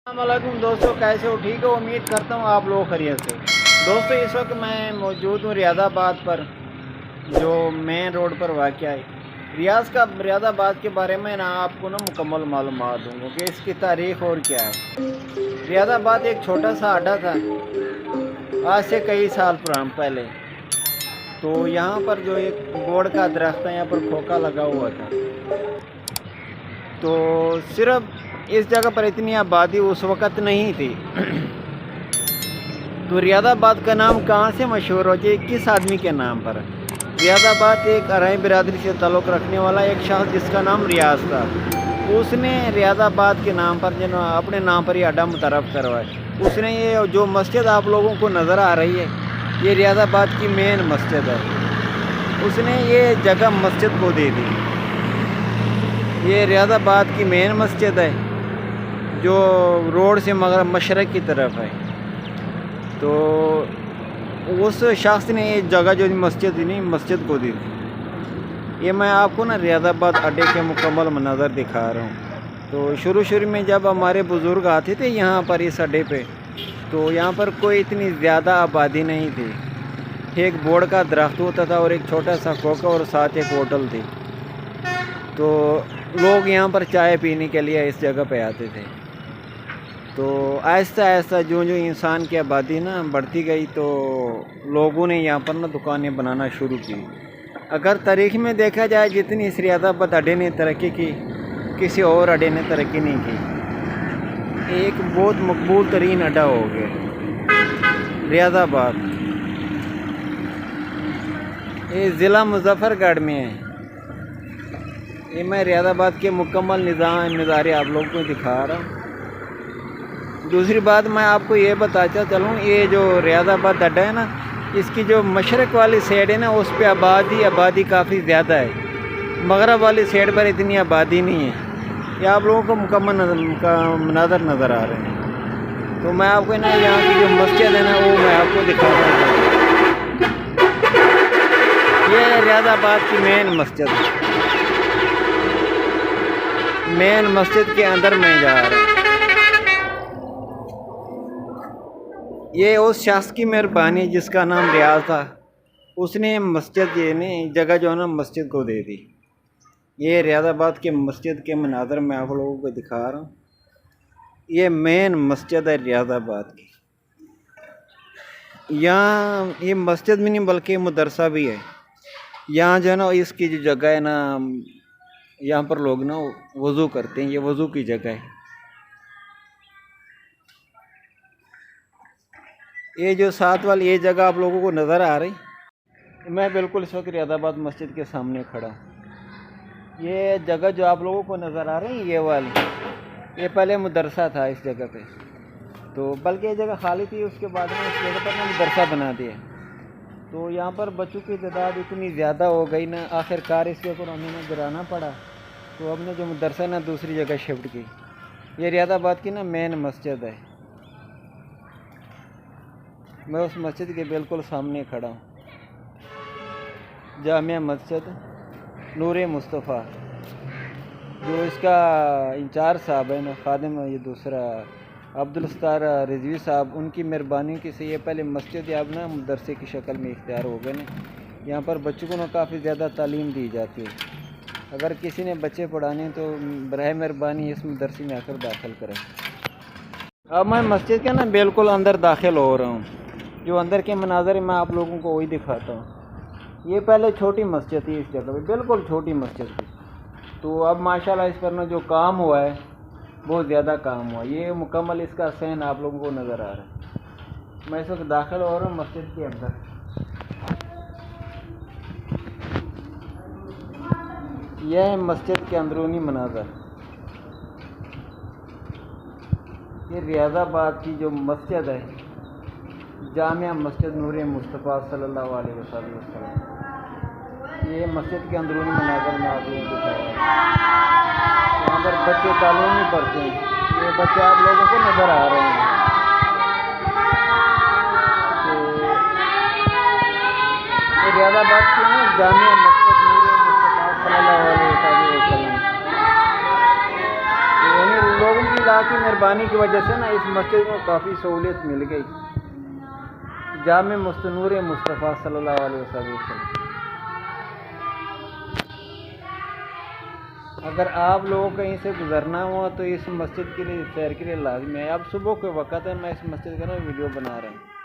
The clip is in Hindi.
अस्सलामुअलैकुम दोस्तों, कैसे हो? ठीक हो? उम्मीद करता हूँ आप लोग खैरियत से। दोस्तों, इस वक्त मैं मौजूद हूँ रियादाबाद पर, जो मेन रोड पर वाक़या है। रियादाबाद के बारे में ना आपको ना मुकम्मल मालूमात दूँगा कि इसकी तारीख़ और क्या है। रियादाबाद एक छोटा सा अड्डा था आज से कई साल पहले। तो यहाँ पर जो एक बोर्ड का दरख्त है, यहाँ पर खोखा लगा हुआ था। तो सिर्फ इस जगह पर इतनी आबादी उस वक़्त नहीं थी। तो रियादाबाद का नाम कहाँ से मशहूर हो जाए? किस आदमी के नाम पर? रियादाबाद एक अरई बिरादरी से ताल्लुक़ रखने वाला एक शख्स जिसका नाम रियाज था, उसने रियादाबाद के नाम पर जो अपने नाम पर ये अड्डा मुतरफ़ करवाया। उसने ये जो मस्जिद आप लोगों को नज़र आ रही है, ये रियादाबाद की मेन मस्जिद है। उसने ये जगह मस्जिद को दे दी। ये रियादाबाद की मेन मस्जिद है जो रोड से मशरक़ की तरफ है। तो उस शख्स ने ये जगह जो मस्जिद को दी थी। ये मैं आपको ना रियादाबाद अड्डे के मुकम्मल मनाज़र दिखा रहा हूँ। तो शुरू में जब हमारे बुज़ुर्ग आते थे यहाँ पर इस अड्डे पे, तो यहाँ पर कोई इतनी ज़्यादा आबादी नहीं थी। एक बोर्ड का दरख्त होता था और एक छोटा सा खोखा और साथ एक होटल थी। तो लोग यहाँ पर चाय पीने के लिए इस जगह पे आते थे। तो आहिस्ता जो इंसान की आबादी ना बढ़ती गई, तो लोगों ने यहाँ पर ना दुकानें बनाना शुरू की। अगर तारीख़ में देखा जाए, जितनी इस रियादाबाद अड्डे ने तरक्की की, किसी और अड्डे ने तरक्की नहीं की। एक बहुत मकबूल तरीन अड्डा हो गया रियादाबाद। ये ज़िला मुज़फ़्फ़रगढ़ में है। ये मैं रियादाबाद के मुकम्मल नज़ारे आप लोगों को दिखा रहा हूँ। दूसरी बात मैं आपको ये बताता चलूँ, ये जो रियादाबाद अड्डा है ना, इसकी जो मशरक़ वाली साइड है ना, उस पे आबादी काफ़ी ज़्यादा है। मगरब वाली साइड पर इतनी आबादी नहीं है। ये आप लोगों को मुकम्मल मनाज़र नज़र आ रहे हैं। तो मैं आपको ना यहाँ की जो मस्जिद है ना, वो मैं आपको दिखा रहा हूँ। ये रियादाबाद की मेन मस्जिद है। मेन मस्जिद के अंदर मैं जा रहा हूँ। ये उस शख्स की मेहरबानी जिसका नाम रियाज था, उसने जगह जो है ना मस्जिद को दे दी। ये रियादाबाद के मस्जिद के मनाज़र मैं आप लोगों को दिखा रहा हूँ। ये मेन मस्जिद है रियादाबाद की। यहाँ ये मस्जिद भी नहीं बल्कि मदरसा भी है। यहाँ जो है ना, इसकी जो जगह है ना, यहाँ पर लोग ना वज़ू करते हैं। ये वज़ू की जगह है। ये जो साथ वाली ये जगह आप लोगों को नज़र आ रही, मैं बिल्कुल इस वक्त रियादाबाद मस्जिद के सामने खड़ा हूँ। ये जगह जो आप लोगों को नज़र आ रही है, ये वाली, ये पहले मदरसा था इस जगह पे। तो बल्कि ये जगह खाली थी, उसके बाद में इस जगह पर ना मदरसा बना दिया। तो यहाँ पर बच्चों की तादाद इतनी ज़्यादा हो गई ना, आखिरकार इसके ऊपर हमें गिराना पड़ा। तो हमने जो मदरसा ना दूसरी जगह शिफ्ट की। ये रियादाबाद की ना मेन मस्जिद है। मैं उस मस्जिद के बिल्कुल सामने खड़ा हूँ। जामिया मस्जिद नूर मुस्तफ़ा, जो इसका इंचार्ज साहब है ना, खादिम, ये दूसरा अब्दुल सत्तार रिजवी साहब, उनकी मेहरबानी की से ये पहले मस्जिद अब ना मदरसे की शक्ल में इख्तियार हो गए ना। यहाँ पर बच्चों को ना काफ़ी ज़्यादा तालीम दी जाती है। अगर किसी ने बच्चे पढ़ाने तो बराह मेहरबानी इस मदरसे में आकर दाखिल करें। अब मैं मस्जिद के ना बिल्कुल अंदर दाखिल हो रहा हूँ। जो अंदर के मनाज़र मैं आप लोगों को वही दिखाता हूँ। ये पहले छोटी मस्जिद थी इस जगह पे, बिल्कुल छोटी मस्जिद थी। तो अब माशाल्लाह इस पर ना जो काम हुआ है, बहुत ज़्यादा काम हुआ। ये मुकम्मल इसका सहन आप लोगों को नज़र आ रहा है। मैं इस वक्त दाखिल हो रहा हूँ मस्जिद के अंदर। यह है मस्जिद के अंदरूनी मनाज़र। ये रियादाबाद की जो मस्जिद है, जामिया मस्जिद नूर मुस्तफ़ा सल्लल्लाहु अलैहि वसल्लम, ये मस्जिद के अंदरूनी मनाज़र में आप लोगों को दिखाया है। यहाँ पर बच्चे तालीम ही पढ़ते हैं। ये बच्चे आप लोगों को नज़र आ रहे हैं। तो रियादाबाद की ना जामिया मस्जिद नूर मुस्तफ़ा सल्लल्लाहु अलैहि वसल्लम, लोगों की अल्लाह की मेहरबानी की वजह से ना इस मस्जिद को काफ़ी सहूलियत मिल गई। जामे मुस्तनूर मुस्तफ़ा सल्लल्लाहु अलैहि वसल्लम। अगर आप लोगों को कहीं से गुजरना हुआ तो इस मस्जिद के लिए सैर के लिए लाजमी है। अब सुबह के वक़्त है, मैं इस मस्जिद का ना वीडियो बना रहा हूँ।